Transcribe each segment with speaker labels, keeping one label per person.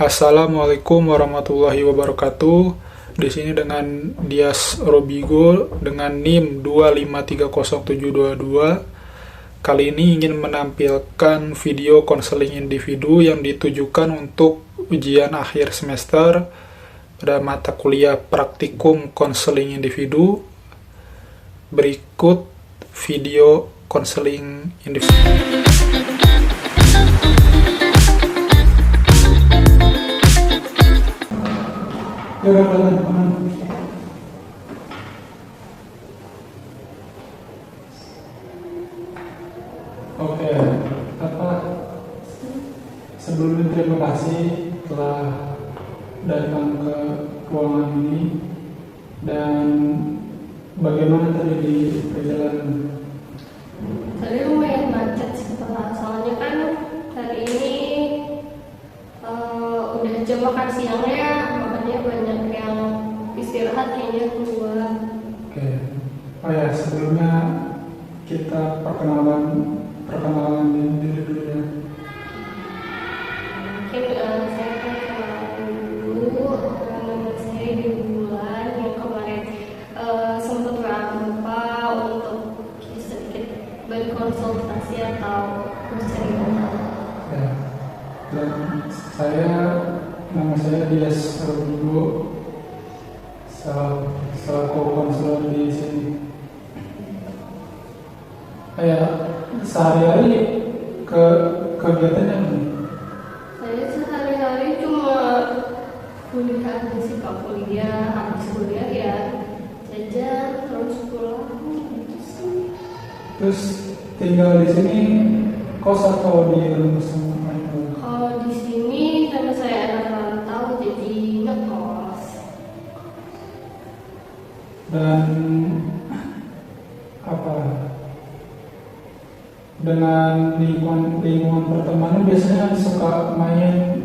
Speaker 1: Assalamualaikum warahmatullahi wabarakatuh. Di sini dengan Dias Robigo dengan NIM 2530722. Kali ini ingin menampilkan video konseling individu yang ditujukan untuk ujian akhir semester pada mata kuliah praktikum konseling individu. Berikut video konseling individu. Oke, sebelumnya terima kasih telah datang ke ruangan ini. Dan bagaimana tadi di perjalanan?
Speaker 2: Tadi lumayan macet setelah, soalnya kan hari ini udah jam makan siang ya, makanya banyak yang istirahat kayaknya keluar.
Speaker 1: Oke. Oh ya, sebelumnya kita perkenalan diri dulu ya.
Speaker 2: Mungkin saya akan kenalan dulu. Nama saya di bulan yang kemarin sempat Bapak untuk sedikit berkonsultasi atau bercerita.
Speaker 1: Ya. Dan nama saya Dias Robigo, selaku konselor di sini. Sehari-hari kegiatannya apa?
Speaker 2: Saya sehari-hari cuma kuliah aja sih, Pak. Habis kuliah ya jajan terus pulang gitu sih.
Speaker 1: Terus tinggal di sini kos atau di rumah sama?
Speaker 2: Kalau di sini karena saya anak rantau jadi ngekos.
Speaker 1: Dan dengan lingkungan pertemanan biasanya suka main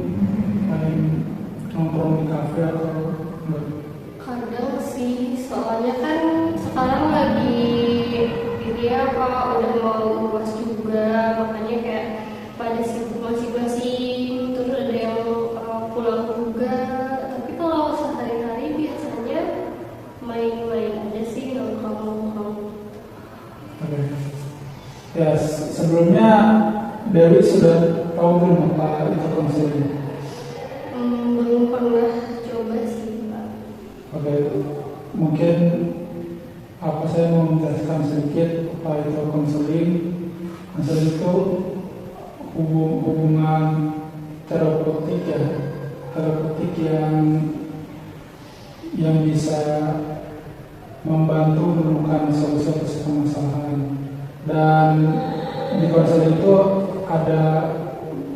Speaker 1: nongkrong di kafe atau enggak?
Speaker 2: Kadang sih, soalnya kan sekarang lagi ini apa udah mau UAS juga, makanya kayak pada sibuk masing-masing. Terus ada yang pulang juga. Tapi kalau sehari-hari biasanya main-main aja sih, nongkrong-nongkrong.
Speaker 1: Oke. Ya, sebelumnya Dewi sudah tahu belum apa itu konseling?
Speaker 2: Belum pernah coba sih, Pak.
Speaker 1: Oke, mungkin saya mau menjelaskan sedikit apa itu konseling. Konseling itu hubungan terapeutik yang bisa membantu menemukan solusi atas permasalahan. Dan di konseling itu ada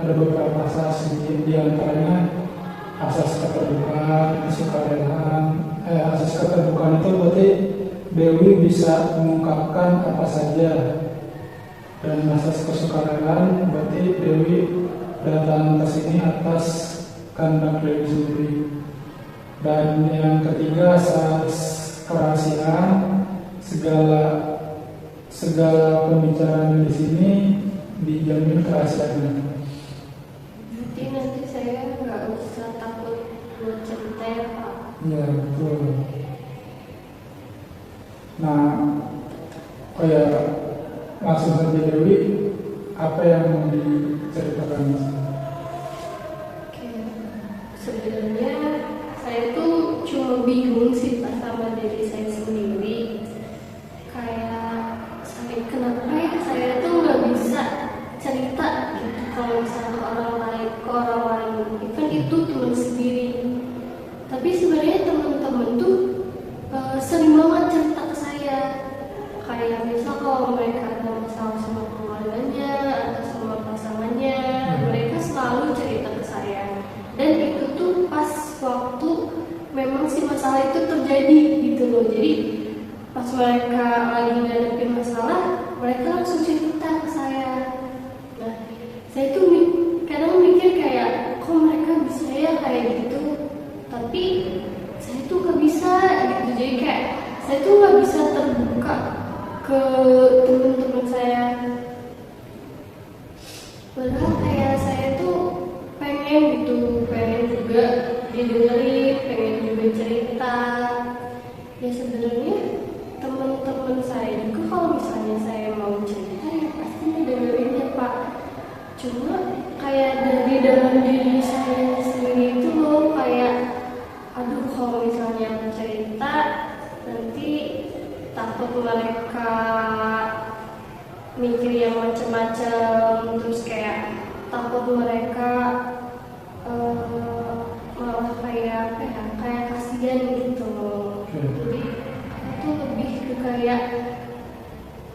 Speaker 1: beberapa asas, di antaranya asas keterbukaan, kesukarelaan. Asas keterbukaan itu berarti Dewi bisa mengungkapkan apa saja, dan asas kesukarelaan berarti Dewi datang ke sini atas kehendak Dewi sendiri. Dan yang ketiga asas kerahasiaan, segala pembicaraan di sini dijamin kerahasiaan.
Speaker 2: Jadi nanti saya nggak usah takut buat cerita ya, Pak.
Speaker 1: Ya, betul. Nah, langsung saja Dewi, apa yang mau diceritakan?
Speaker 2: Oke, sebenarnya saya tuh cuma bingung sih Pak sama diri saya sendiri. Kayak kenapa ya saya tuh nggak bisa cerita gitu kalau misalnya ke orang lain, kan itu teman sendiri. Tapi sebenarnya teman-teman tuh sering banget cerita ke saya. Kayak misal kalau mereka ada masalah sama keluarganya atau sama pasangannya, mereka selalu cerita ke saya. Dan itu tuh pas waktu memang si masalah itu terjadi gitu loh. Jadi pas mereka lagi ngadepin masalah, mereka langsung cerita ke saya. Nah, saya tuh kadang mikir kayak, kok mereka bisa ya kayak gitu, tapi saya tuh gak bisa gitu. Jadi kayak saya tuh gak bisa terbuka ke teman-teman saya. Padahal kayak saya tuh pengen cerita juga didengerin, pengen juga cerita. Ya sebenarnya teman-teman saya juga kalau misalnya saya mau cerita ya pasti didengerin ya Pak. Cuma kayak dari dalam diri saya sendiri itu loh, kayak aduh kalau misalnya aku cerita nanti takut mereka mikir yang macam-macam, terus kayak takut mereka malah kayak apa ya, kayak kasihan gitu loh. Jadi aku lebih ke kayak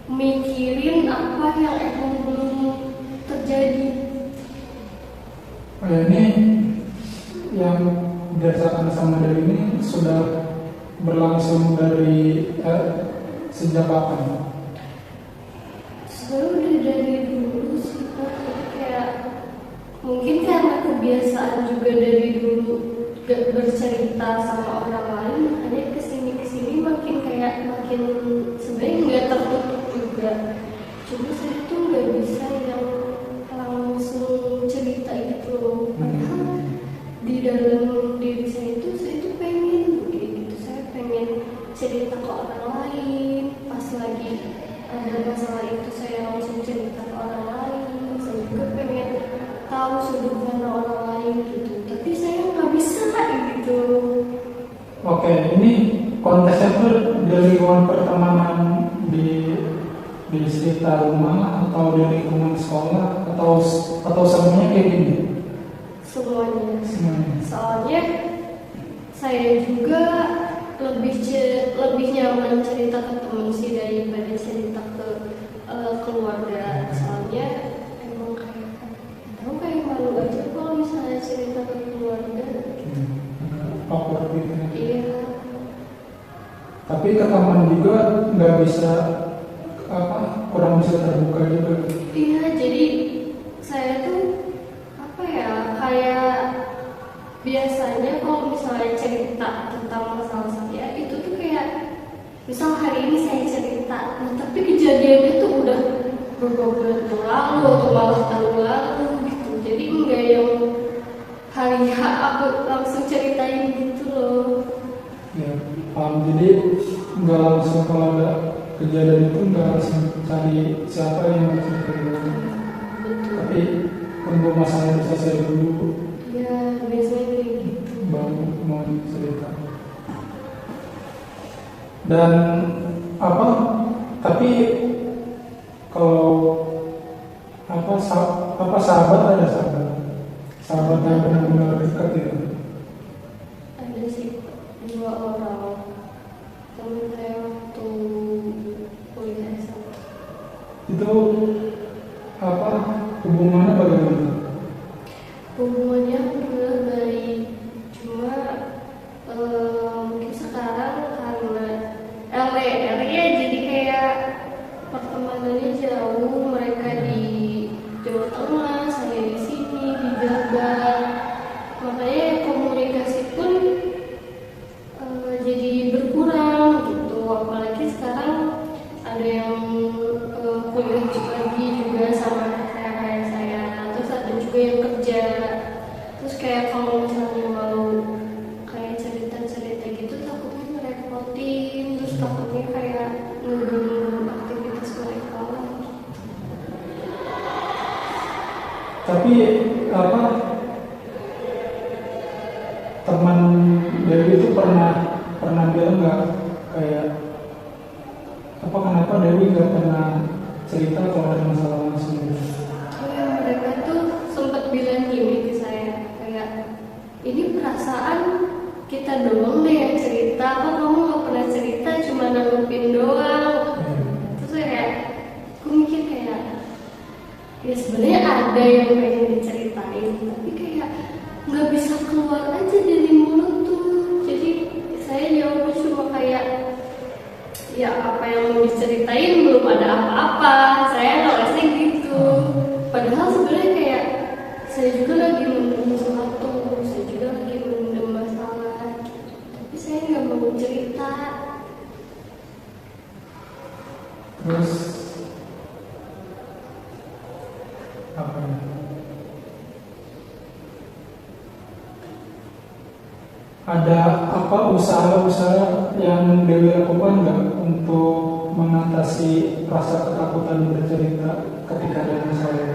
Speaker 2: mikirin apa yang emang belum terjadi.
Speaker 1: Ini yang dirasakan sama dari ini sudah berlangsung dari sejak kapan?
Speaker 2: Sebenarnya udah dari dulu sih Pak, tapi kayak mungkin karena kebiasaan juga dari dulu gak bercerita sama orang lain, makanya kesini makin kayak makin sebenarnya nggak tertutup juga. Cuma saya tuh nggak bisa yang langsung cerita gitu. Padahal di dalam diri saya tuh pengen kayak gitu, saya pengen cerita ke orang lain. Pas lagi ada masalah itu saya langsung cerita ke orang lain. Saya juga pengen tahu sudut pandang orang lain gitu, tapi saya nggak bisa gitu.
Speaker 1: Oke, ini konteksnya tuh dari lingkungan pertemanan di sekitar rumah atau di lingkungan sekolah atau semuanya kayak gini?
Speaker 2: Semuanya. Soalnya saya juga lebih nyaman cerita ke teman sih daripada cerita ke keluarga. Soalnya emang kayak malu aja kalau misalnya cerita ke keluarga.
Speaker 1: Awkward gitu.
Speaker 2: Iya.
Speaker 1: Tapi ke teman juga nggak bisa kurang bisa terbuka juga.
Speaker 2: Iya, jadi saya tuh apa ya, kayak biasanya kalau misalnya cerita tentang masalah saya itu tuh kayak misal hari ini saya cerita, nah tapi kejadiannya tuh udah beberapa bulan yang lalu atau malah tahun lalu gitu. Jadi enggak yang hari aku langsung ceritain gitu loh.
Speaker 1: Ya, paham. Jadi nggak langsung kalau ada kejadian itu nggak langsung cari siapa yang harus cerita. Tapi tunggu masalah itu selesai dulu.
Speaker 2: Ya biasanya kayak gitu.
Speaker 1: Baru mau cerita. Dan tapi kalau sahabat ada sahabat yang benar-benar dekat itu.
Speaker 2: Ada sih 2 orang teman saya waktu kuliah SMA.
Speaker 1: Itu hubungannya bagaimana?
Speaker 2: Hubungannya alhamdulillah baik, cuma mungkin sekarang karena LDR ya, jadi kayak pertemanannya jauh. Mereka di Jawa Tengah, saya di sini di Jabar, makanya komunikasi pun jadi berkurang gitu. Apalagi sekarang ada yang kuliah lagi juga sama kayak saya, terus ada juga yang kerja. Terus kayak kalau misalnya mau kayak cerita-cerita gitu takutnya ngerepotin, terus takutnya kayak ngeganggu aktivitas mereka.
Speaker 1: Tapi teman Dewi itu pernah bilang nggak kayak kenapa Dewi nggak pernah cerita kalau ada masalah langsung?
Speaker 2: Mereka tuh sempat bilang gini ke saya, kayak ini perasaan kita doang deh yang cerita, apa kamu nggak pernah cerita, cuma nanggepin doang. Terus kayak aku mikir kayak ya sebenarnya ada yang pengen diceritain, tapi kayak nggak bisa keluar aja dari mulut tuh. Jadi saya jawabnya cuma kayak ya apa yang mau diceritain belum ada apa-apa, saya ngerasa gitu. Padahal sebenarnya kayak saya juga lagi mendem sesuatu, saya juga lagi mendem masalah, tapi saya nggak mau cerita.
Speaker 1: Terus apa? Ada apa usaha-usaha yang Dewi lakukan nggak untuk mengatasi rasa ketakutan bercerita ketika ada masalah?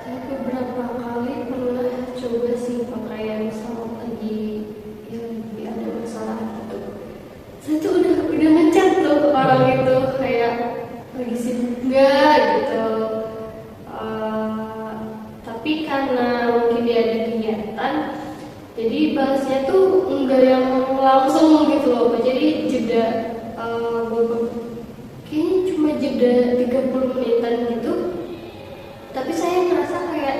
Speaker 2: Saya beberapa kali pernah coba sih kayak misal lagi ya lagi ada masalah gitu. Saya tuh udah ngechat tuh orang itu kayak lagi sibuk nggak gitu. Tapi karena mungkin dia ada kegiatan, jadi balasnya tuh enggak yang langsung gitu loh. Jadi jeda kayaknya cuma jeda 30 menitan gitu. Tapi saya ngerasa kayak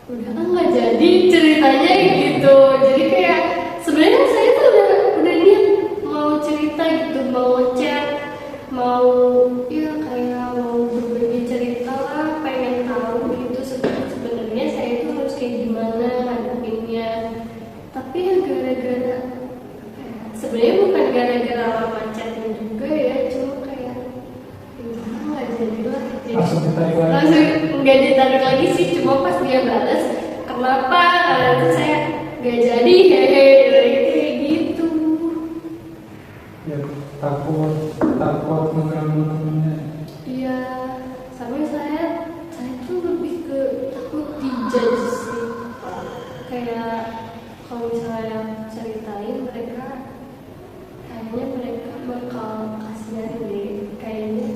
Speaker 2: udah kan nggak jadi ceritanya gitu. Jadi kayak sebenarnya saya tuh udah niat mau cerita gitu, mau chat, mau ya kayak mau berbagi cerita lah, pengen tahu gitu sebenarnya saya itu harus kayak gimana ngadepinnya. Tapi ya gara-gara sebenarnya bukan gara-gara lama chatnya juga ya, cuma kayak nggak jadi lah.
Speaker 1: Langsung ditarik lagi.
Speaker 2: Langsung nggak ditarik lagi sih, cuma pas dia balas kenapa itu saya nggak jadi hehe kayak gitu.
Speaker 1: Ya takut mengganggu temennya.
Speaker 2: Iya, sampai saya tuh lebih ke takut dijudge sih. Kayak kalau misalnya ceritain kayaknya mereka bakal kasihan deh. Kayaknya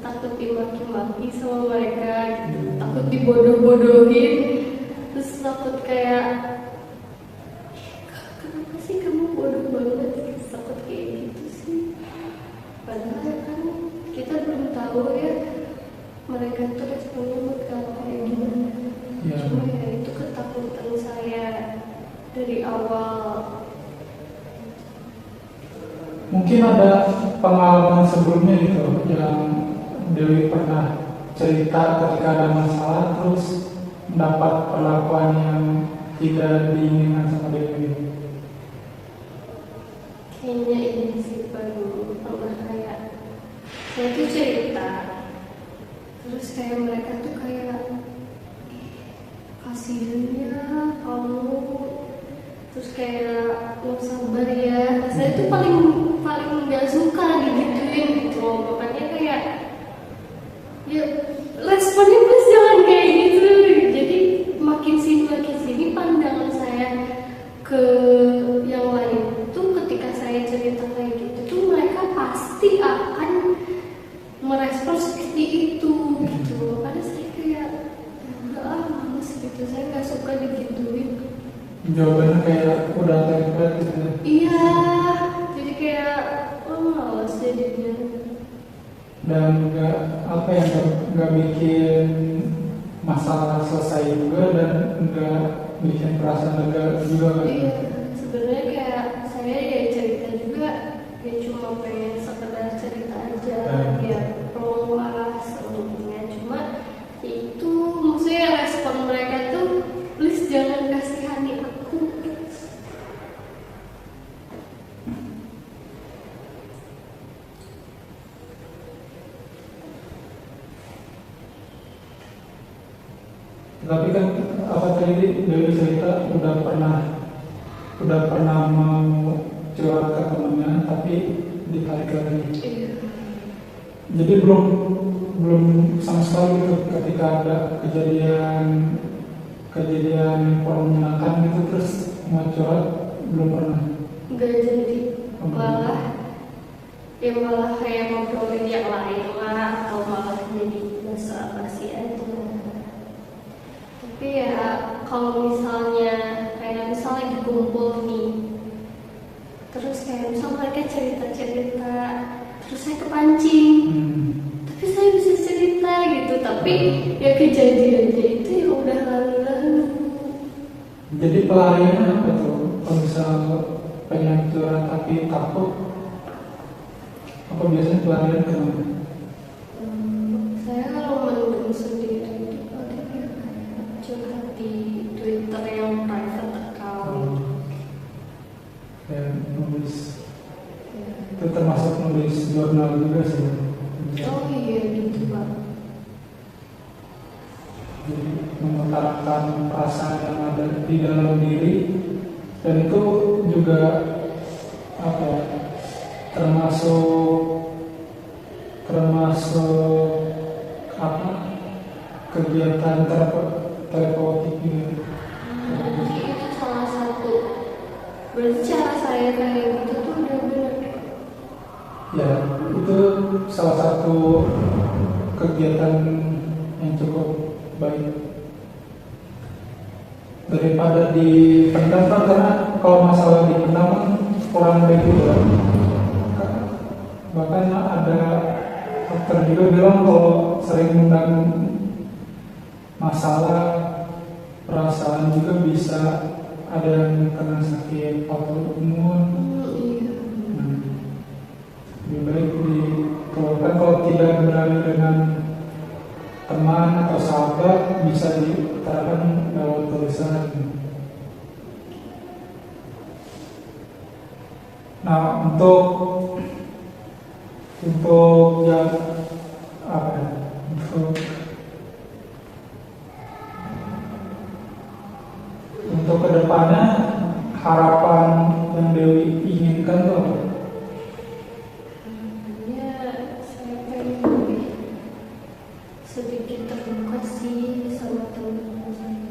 Speaker 2: takut dimaki-maki sama mereka gitu. Takut dibodoh-bodohin. Terus takut kayak kenapa sih kamu bodoh banget? Takut kayak gitu sih. Padahal kan kita belum tahu ya mereka tuh responnya bakal kayak gimana.
Speaker 1: Ya.
Speaker 2: Cuma ya itu ketakutan saya dari awal.
Speaker 1: Mungkin ada pengalaman sebelumnya gitu yang Dewi pernah cerita ketika ada masalah terus mendapat perlakuan yang tidak diinginkan sama Dewi.
Speaker 2: Kayaknya ini sih baru pernah kayak saya tuh cerita terus kayak mereka tuh kayak kasihan ya kamu, terus kayak lo sabar ya. Saya tuh paling nggak suka digituin gitu loh. Makanya kayak ya responnya please jangan kayak gitu. Jadi makin sini pandangan saya ke yang lain tuh ketika saya cerita kayak gitu tuh mereka pasti akan merespon seperti itu gitu. Karena saya kayak enggak males gitu, saya nggak suka digituin.
Speaker 1: Jawabannya kayak udah template gitu.
Speaker 2: Iya, jadi kayak males jadinya.
Speaker 1: Dan nggak bikin masalah selesai juga dan nggak bikin perasaan lega juga kan.
Speaker 2: Iya, sebenarnya kayak saya ya cerita juga ya cuma pengen sekedar cerita aja biar peluang sebenarnya. Cuma itu maksudnya respon mereka tuh please jangan kasihani aku.
Speaker 1: Tapi kan apa tadi Dewi cerita udah pernah mau curhat ke temennya tapi ditarik lagi.
Speaker 2: Iya.
Speaker 1: Jadi belum sama sekali gitu ketika ada kejadian yang kurang menyenangkan gitu terus mau curhat belum pernah.
Speaker 2: Nggak jadi, malah kayak ngobrolin yang lain lah, atau malah jadi basa-basi aja. Tapi ya kalau misalnya lagi kumpul nih, terus kayak misal mereka cerita terus saya kepancing, tapi saya bisa cerita gitu, tapi ya kejadiannya itu ya udah lalu.
Speaker 1: Jadi pelariannya apa tuh? Kalau misal pengen curhat tapi takut, apa biasanya pelarian kenapa?
Speaker 2: Saya kalau mendung sendiri itu paling ya curhat di Twitter yang private account.
Speaker 1: Dan nulis itu termasuk nulis jurnal juga sih.
Speaker 2: Oh iya gitu Pak.
Speaker 1: Jadi mengutarakan mengutarakan perasaan yang ada di dalam diri, dan itu juga apa ya, termasuk apa, kegiatan terapeutik gitu.
Speaker 2: Jadi itu salah satu. Berarti cara saya kayak gitu tuh udah benar.
Speaker 1: Ya, itu salah satu kegiatan yang cukup baik daripada dipendam, karena kalau masalah dipendam kan kurang baik juga. Bahkan ada dokter juga bilang kalau sering mendam masalah perasaan juga bisa ada yang kena sakit autoimun. Lebih baik dikeluarkan. Kalau tidak berani dengan teman atau sahabat, bisa diutarakan lewat tulisan. Nah, untuk yang apa ya, untuk kedepannya, harapan yang Dewi inginkan tuh apa?
Speaker 2: Ya, saya pengen lebih sedikit terbuka sih sama teman-teman saya.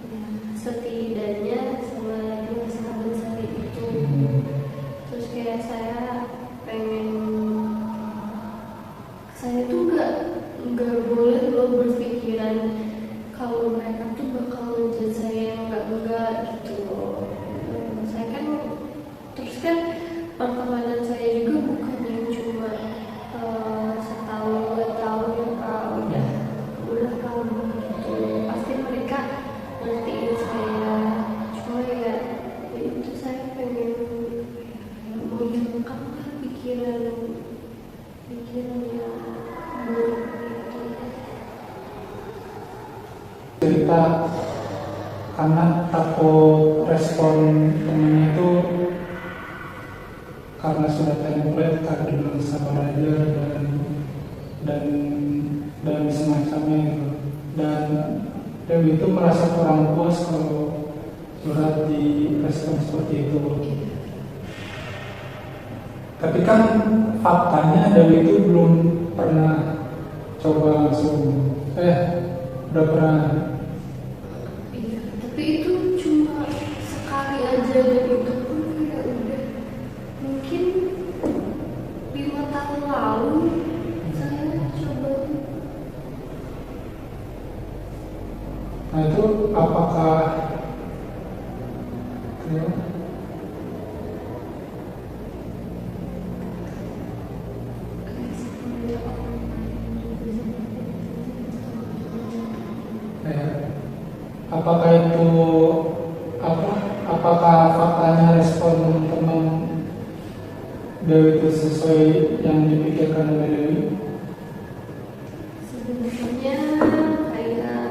Speaker 2: Ya, setidaknya sama dua sahabat saya itu. Terus kayak saya pengen, saya tuh nggak boleh loh berpikiran kalau mereka tuh bakal ngejudge saya yang enggak gitu loh. Saya kan, terus kan pertemanan saya juga bukan yang cuma setahun 2 tahun ya Kak, udah tahun gitu. Pasti mereka ngertiin saya. Cuma ya itu saya pengen menghilangkan pikiran yang buruk gitu.
Speaker 1: Cerita karena takut respon temennya itu karena sudah template, karena bilang sabar aja dan semacamnya gitu. Dan Dewi itu merasa kurang puas kalau curhat di respon seperti itu. Tapi kan faktanya Dewi itu belum pernah coba langsung. Udah pernah.
Speaker 2: Iya, tapi itu cuma sekali aja, dan itu pun kayak udah mungkin 5 tahun lalu saya coba.
Speaker 1: Nah itu apakah ya, apakah itu apakah faktanya respon teman Dewi itu sesuai yang dipikirkan oleh Dewi?
Speaker 2: Sebenarnya kayak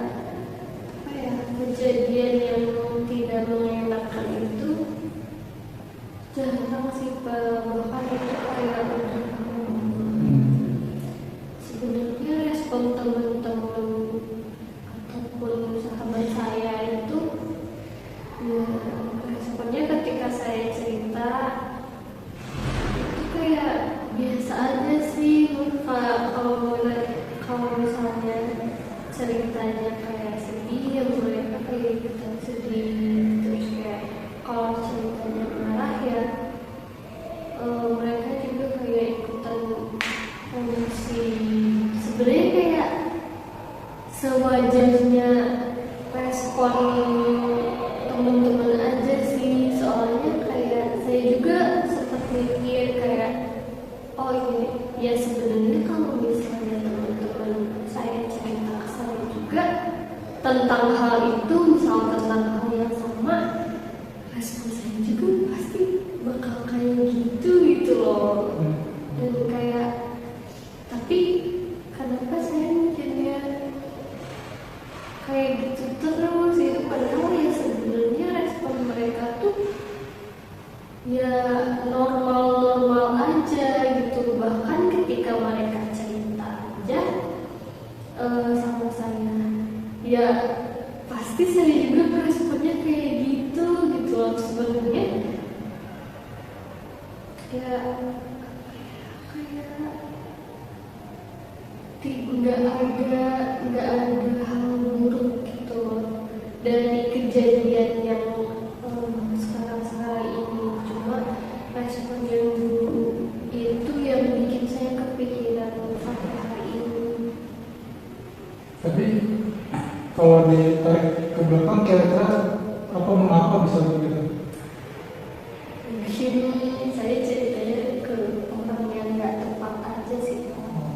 Speaker 2: apa ya, kejadian yang tidak mengenakan itu jarang sih Pak. Bahkan itu kayak sebenarnya respon teman-teman ataupun sahabat saya itu ya, responnya ketika saya cerita itu kayak biasa aja sih. Kalau misalnya ceritanya kayak sedih, ya mereka kayak ikutan sedih. Terus kayak kalau ceritanya marah ya mereka juga kayak ikutan emosi. Sebenarnya kayak sewajarnya respon teman-teman aja sih. Soalnya kayak saya juga sempat mikir kayak, oh ini ya sebenarnya kalau misalnya teman-teman saya cerita ke saya juga tentang hal itu, misal tentang hal yang sama, respon saya juga pasti bakal kayak gitu loh. Dan kayak, tapi kenapa saya mikirnya kayak gitu terus itu, padahal ya sebenarnya respon mereka tuh ya normal-normal aja gitu. Bahkan ketika mereka cerita aja sama saya, ya saya juga meresponnya kayak gitu gitu loh. Sebenarnya ya kayak nggak ada hal buruk gitu loh dari kejadian yang sekarang ini. Cuma respon yang dulu itu yang bikin saya kepikiran sampai hari ini.
Speaker 1: Tapi kalau ditarik ke belakang kira-kira apa mengapa bisa begitu?
Speaker 2: Mungkin saya ceritanya ke orang yang nggak tepat aja sih.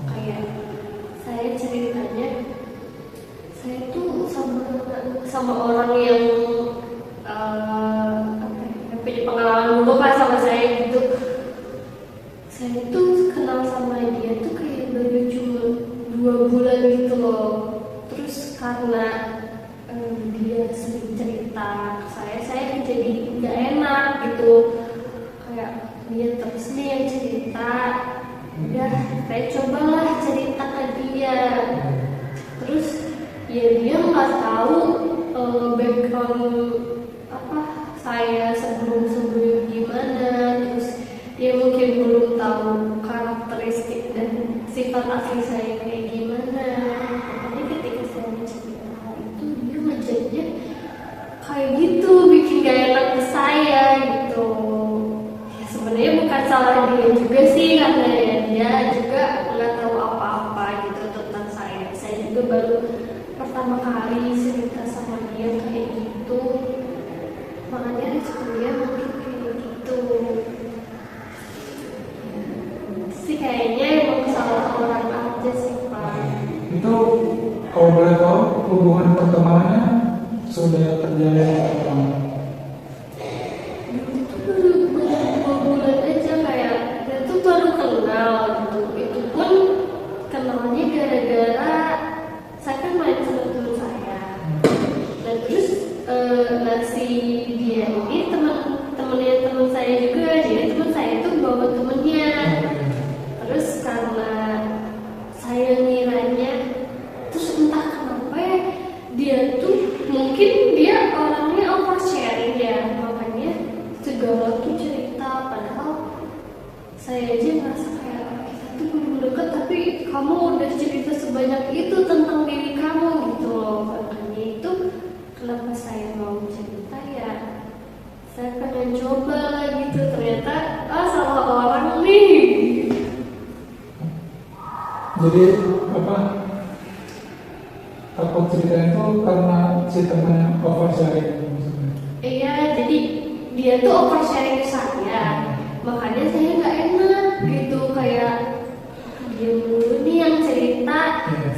Speaker 2: Kayak saya ceritanya, saya tuh sama orang yang punya pengalaman dulu pas sama saya gitu. Saya tuh kenal sama dia tuh kayak baru cuma 2 bulan gitu loh. Terus karena dia sering cerita ke saya jadi nggak enak gitu. Kayak dia terus nih yang cerita, udah saya cobalah cerita ke dia. Terus ya dia nggak tahu background apa saya sebelum gimana. Terus dia mungkin belum tahu karakteristik dan sifat asli saya kayak gimana. Makanya ketika saya mencerita hal itu, dia ngejadinya kayak gitu, bikin gak enak ke saya gitu. Ya sebenarnya bukan salah dia juga sih, karena ya dia juga nggak tahu apa-apa gitu tentang saya. Saya juga baru pertama kali cerita sama dia kayak gitu. Makanya responnya mungkin kayak gitu. Sih kayaknya emang salah orang aja sih Pak.
Speaker 1: Itu kalau boleh tahu hubungan pertemanannya sudah terjalin berapa lama?
Speaker 2: Itu baru 2 bulan aja, kayak itu baru kenal gitu. Itu pun kenalnya gara-gara saya kan main sama teman saya. Dan terus si dia ini temennya teman saya juga. Jadi teman saya itu bawa temennya. Terus karena saya ngiranya, terus entah kenapa ya, dia tuh mungkin dia orangnya oversharing ya, makanya segala tuh cerita. Padahal saya aja merasa kayak kita tuh belum deket, tapi kamu udah cerita sebanyak itu tentang diri kamu gitu loh. Makanya itu kenapa saya mau cerita ya, saya pengen coba lah gitu. Ternyata salah orang nih.
Speaker 1: Jadi apa? Takut cerita itu karena si temannya oversharing maksudnya.
Speaker 2: Iya, jadi dia tuh oversharing ke saya, makanya saya nggak enak gitu. Kayak dia dulu nih yang cerita,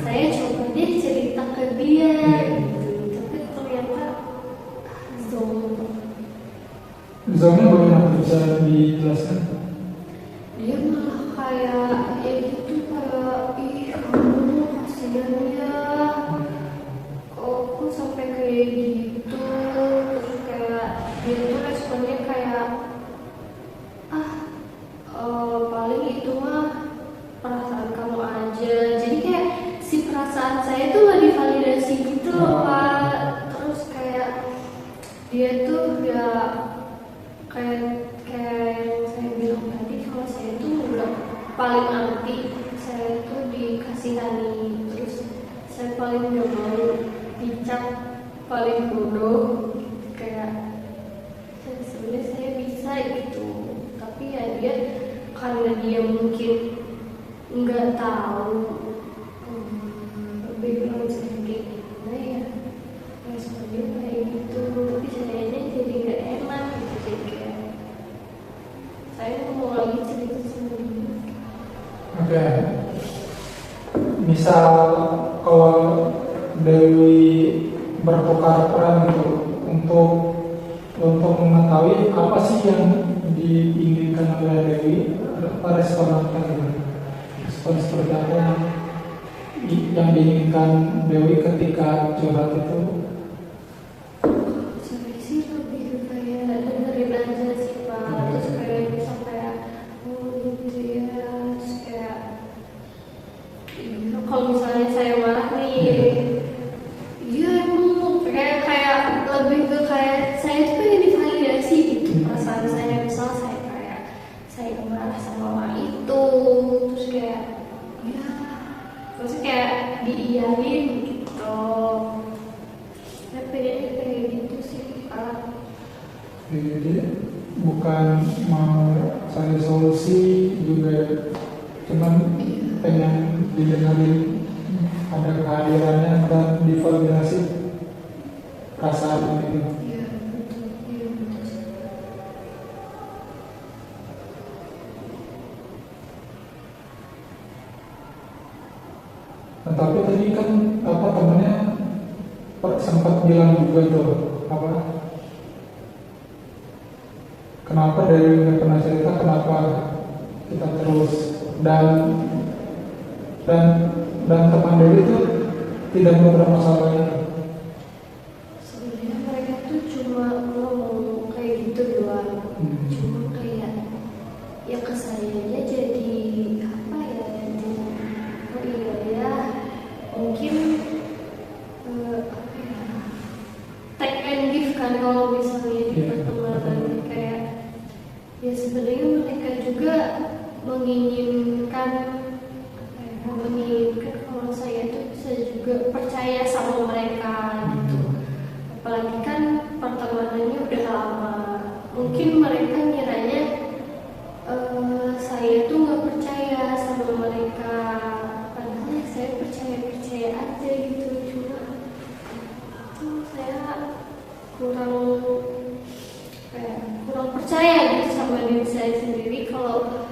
Speaker 2: saya coba deh cerita ke dia gitu. Tapi ternyata zong.
Speaker 1: Zonnya bagaimana bisa dijelaskan?
Speaker 2: Dia malah kayak ya gitu, kayak ih kamu kasihan ya, kok aku sampai kayak gitu. Terus kayak dia tuh responnya kayak paling itu mah perasaan kamu aja. Jadi kayak si perasaan saya tuh gak divalidasi gitu loh Pak. Terus kayak dia tuh ya kayak yang saya bilang tadi, kalau saya tuh udah paling anti, saya tuh dikasihani. Terus saya paling gak mau dicap paling bodoh. Kayak sebenarnya saya bisa gitu, tapi ya dia karena dia mungkin nggak tahu background saya kayak gimana ya, responnya kayak gitu. Tapi sayanya jadi nggak enak gitu. Jadi kayak saya mau lagi cerita sendiri.
Speaker 1: Oke. Misal kalau Dewi bertukar peran gitu untuk mengetahui apa sih yang diinginkan oleh Dewi, apa respon seperti apa yang diinginkan Dewi ketika curhat itu?
Speaker 2: Saya sih lebih kayak dengerin aja sih Pak. Terus kayak bisa kayak gitu ya. Terus kayak kalau misalnya saya marah nih, iya emang kayak
Speaker 1: Jadi bukan mau cari solusi juga, cuman pengen didengarin, ada kehadirannya dan divalidasi perasaan itu.
Speaker 2: Iya, betul. Iya, betul.
Speaker 1: Nah, tapi tadi kan apa temennya sempat bilang juga tuh apa, kenapa dari nggak pernah cerita, kenapa kita terus, dan dan dan teman Dewi itu tidak beberapa masalah itu.
Speaker 2: Sebenarnya mereka tuh cuma ngomong kayak gitu doang. Cuma kayak ya kesannya jadi apa ya? Jadi oh iya ya mungkin apa ya? Take and give kan kalau misalnya di pertemanan kayak ya sebenarnya mereka juga menginginkan kalau saya tuh bisa juga percaya sama mereka gitu. Apalagi kan pertemanannya udah lama. Mungkin mereka ngiranya saya tuh nggak percaya sama mereka. Padahal ya saya percaya aja gitu. Cuma tuh saya kurang percaya gitu sama diri saya sendiri kalau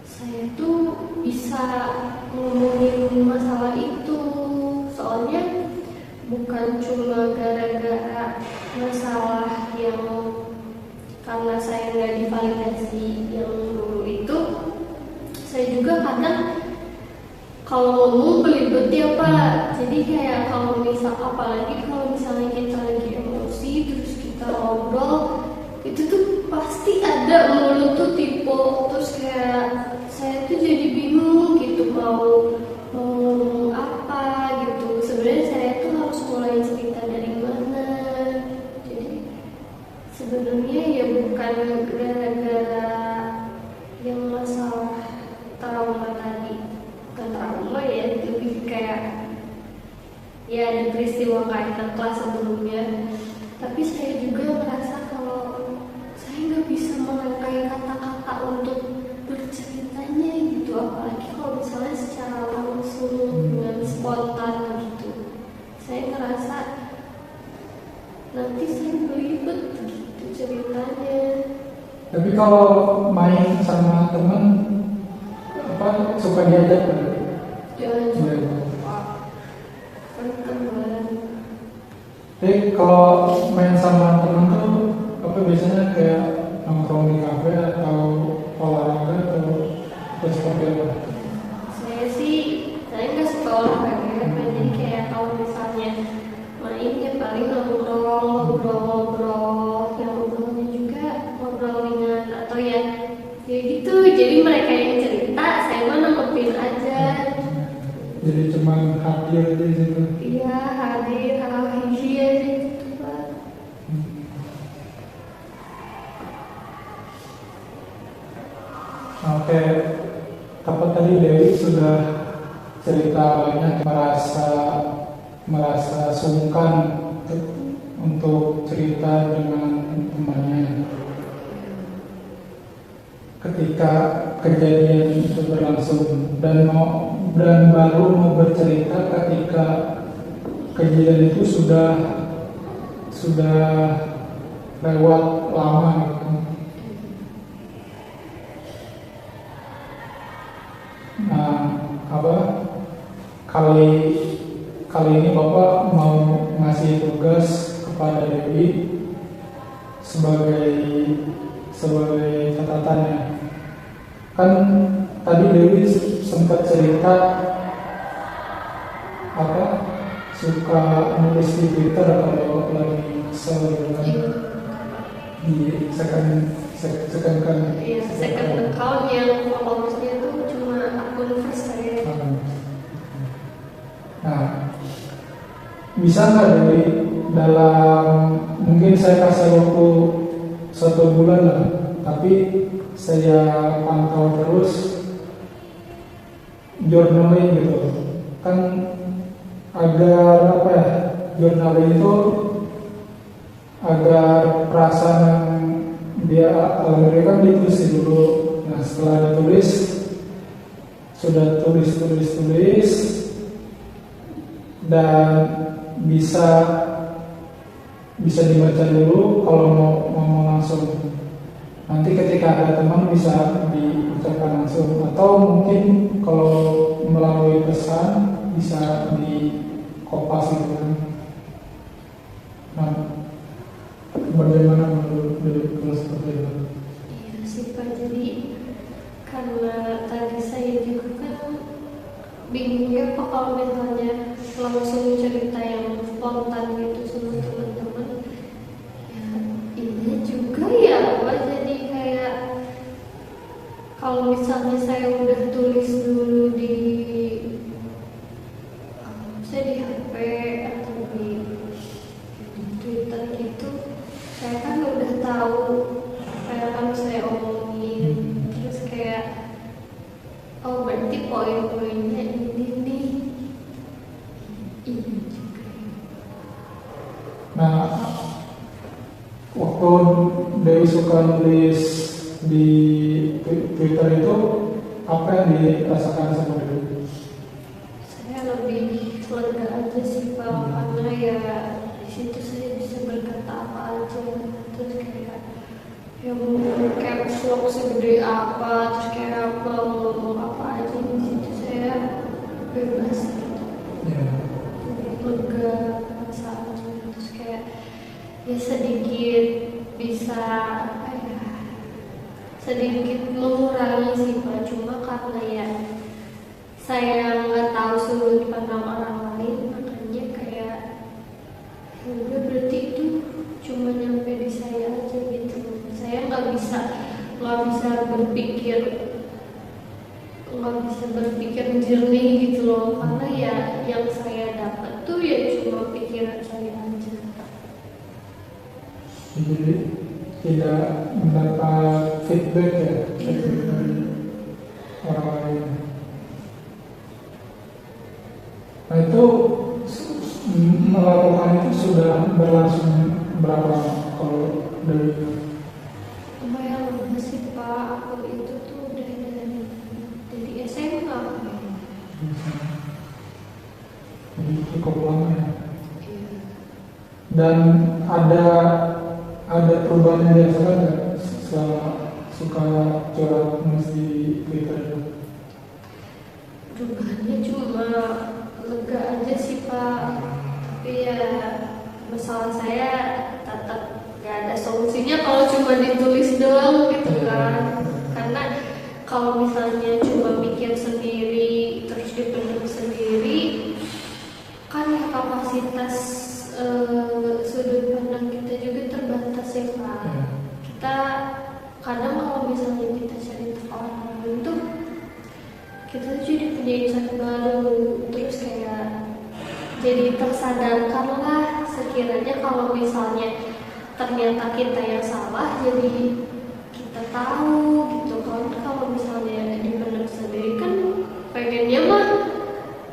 Speaker 2: saya tuh bisa ngomongin masalah itu. Soalnya bukan cuma gara-gara masalah yang karena saya nggak divalidasi yang dulu itu, saya juga kadang kalau ngomong belibet ya Pak. Jadi kayak apalagi kalau misalnya kita lagi emosi terus kita ngobrol, itu tuh pasti ada mulut tuh tipe, terus kayak saya tuh jadi bingung gitu mau ngomong apa gitu. Sebenarnya saya tuh harus mulai cerita dari mana. Jadi sebenarnya ya bukan gara-gara yang masalah trauma tadi, bukan trauma ya, lebih kayak ya ada peristiwa kaitan kelas sebelumnya. Tapi saya juga merasa kalau saya nggak bisa merangkai kata-kata untuk berceritanya gitu, apalagi kalau misalnya secara langsung dengan spontan gitu. Saya ngerasa nanti saya belibet gitu ceritanya.
Speaker 1: Tapi kalau main sama teman apa suka diajak kan?
Speaker 2: Jangan teman.
Speaker 1: Jadi kalau main sama teman tuh apa biasanya kayak nongkrong di kafe atau olahraga atau seperti apa?
Speaker 2: Saya nggak suka olahraga, jadi kayak kalau misalnya main ya paling ngobrol, yang ngobrolnya juga ngobrol ringan atau ya gitu. Jadi mereka yang cerita, saya mah nanggepin aja.
Speaker 1: Jadi cuma hadir di situ.
Speaker 2: Iya, hadir aja gitu Pak.
Speaker 1: Oke, apa tadi Dewi sudah cerita banyak, merasa sungkan untuk cerita dengan temannya. Ketika kejadian itu berlangsung dan baru mau bercerita ketika kejadian itu sudah lewat lama gitu. Nah, kali ini Bapak mau ngasih tugas kepada Dewi sebagai catatannya. Kan tadi Dewi sempat cerita suka nulis di Twitter kalau lagi kesel gitu kan. Di second
Speaker 2: account yang followersnya itu cuma akun first saya.
Speaker 1: Nah, bisa nggak dari dalam mungkin saya kasih waktu 1 bulan lah, tapi saya pantau terus journaling gitu kan, agar journaling itu agar perasaan yang dia alami kan ditulis dulu. Nah setelah ditulis, sudah tulis dan bisa dibaca dulu kalau mau ngomong langsung. Nanti ketika ada teman bisa diucapkan langsung, atau mungkin kalau melalui pesan bisa di kopas gitu kan. Nah, bagaimana menurut seperti itu?
Speaker 2: Iya sih Pak, jadi karena tadi saya juga kan bingung ya Pak kalau misalnya langsung cerita yang spontan gitu sama teman-teman. Ya ini juga ya Pak, jadi kayak kalau misalnya saya udah tulis dulu di saya di HP atau di Twitter gitu, saya kan udah tahu kayak kan saya omongin, terus kayak oh berarti poin-poinnya ini nih. Iya juga.
Speaker 1: Nah, waktu Dewi suka nulis di Twitter itu, apa yang dirasakan sama Dewi?
Speaker 2: Saya lebih lega aja sih Pak, karena ya di situ saya bisa berkata apa aja, terus kayak ya mau caps lock segede apa, terus kayak apa mau ngomong apa aja di situ saya bebas gitu. Lega saatnya, terus kayak ya sedikit bisa apa ya, sedikit mengurangi sih Pak, cuma karena ya saya nggak tahu sudut pandang orang lain, makanya kayak ya udah berarti itu cuma nyampe di saya aja gitu. Saya nggak bisa berpikir jernih gitu loh, karena ya yang saya dapat tuh ya cuma pikiran saya aja.
Speaker 1: Jadi tidak mendapat feedback ya dari orang lain. Nah itu melakukan itu sudah berlangsung berapa lama kalau dari?
Speaker 2: Lumayan lama sih Pak, aku itu tuh dari SMA.
Speaker 1: Jadi cukup lama ya.
Speaker 2: Iya.
Speaker 1: Dan ada perubahan yang dirasakan nggak selama suka curhat nulis di Twitter itu?
Speaker 2: Perubahannya cuma lega aja sih Pak, tapi ya masalah saya tetap gak ada solusinya kalau cuma ditulis doang gitu kan. Karena kalau misalnya cuma mikir sendiri terus dipendam sendiri, kan ya kapasitas sudut pandang kita juga terbatas ya Pak. Kita kadang kalau misalnya kita cerita ke orang lain tuh kita jadi punya insight baru, terus kayak jadi tersadarkan lah sekiranya kalau misalnya ternyata kita yang salah, jadi kita tahu gitu kan. Kalau misalnya dipendam sendiri kan pengennya mah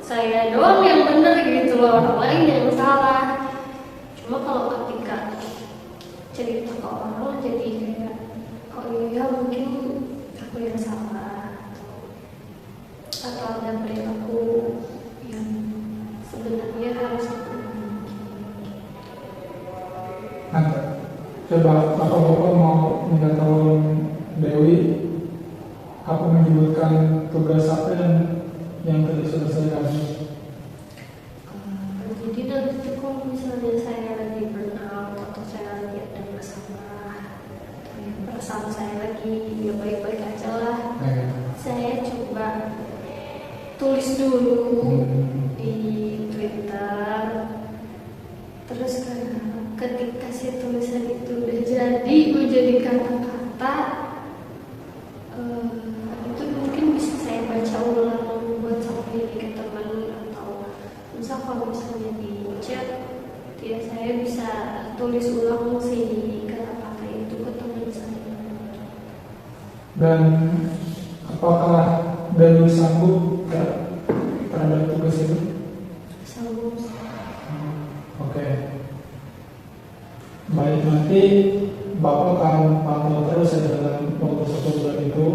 Speaker 2: saya doang yang benar gitu loh, orang lain yang salah. Cuma kalau ketika cerita ke orang jadi kayak oh iya mungkin aku yang salah, atau ada perilaku yang sebenarnya harus dipenuhi.
Speaker 1: Nah, coba Bapak mau minta tolong Dewi, aku menyebutkan tugas apa yang tadi sudah saya kasih.
Speaker 2: Jadi nanti tuh kalau misalnya saya lagi burnout atau saya lagi ada masalah, atau ya perasaan saya lagi nggak baik-baik aja lah, saya coba tulis dulu di Twitter, terus ketika si tulisan itu udah jadi menjadi kata-kata, itu mungkin bisa saya baca ulang buat sampai ke teman, atau misal kalau misalnya di chat ya saya bisa tulis ulang si kata-kata itu ke teman saya.
Speaker 1: Dan apakah Dewi sanggup terhadap tugas itu?
Speaker 2: Sanggup.
Speaker 1: Oke. Baik, nanti Bapak akan pantau terus ya dalam waktu 1 bulan itu,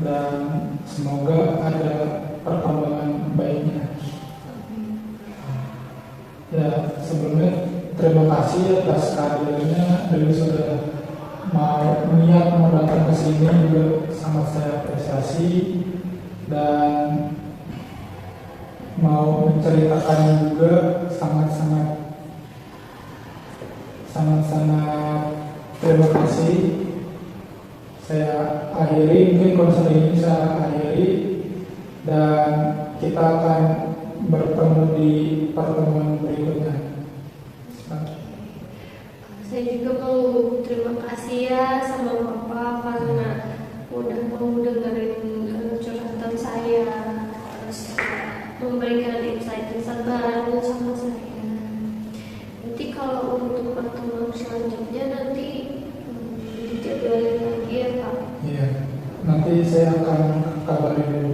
Speaker 1: dan semoga ada perkembangan baiknya. Ya, sebelumnya terima kasih atas kehadirannya. Beliau sudah mau niat mau datang ke sini juga sangat saya apresiasi, dan mau menceritakan juga sangat-sangat terima kasih. Saya akhiri, mungkin konseling ini saya akhiri, dan kita akan bertemu di pertemuan berikutnya.
Speaker 2: Saya juga mau terima kasih ya sama Bapak karena udah mau dengerin curhatan saya, terus memberikan insight-insight baru sama saya. Nanti kalau untuk pertemuan selanjutnya nanti dijadwalin lagi ya Pak.
Speaker 1: Iya, nanti saya akan kabarin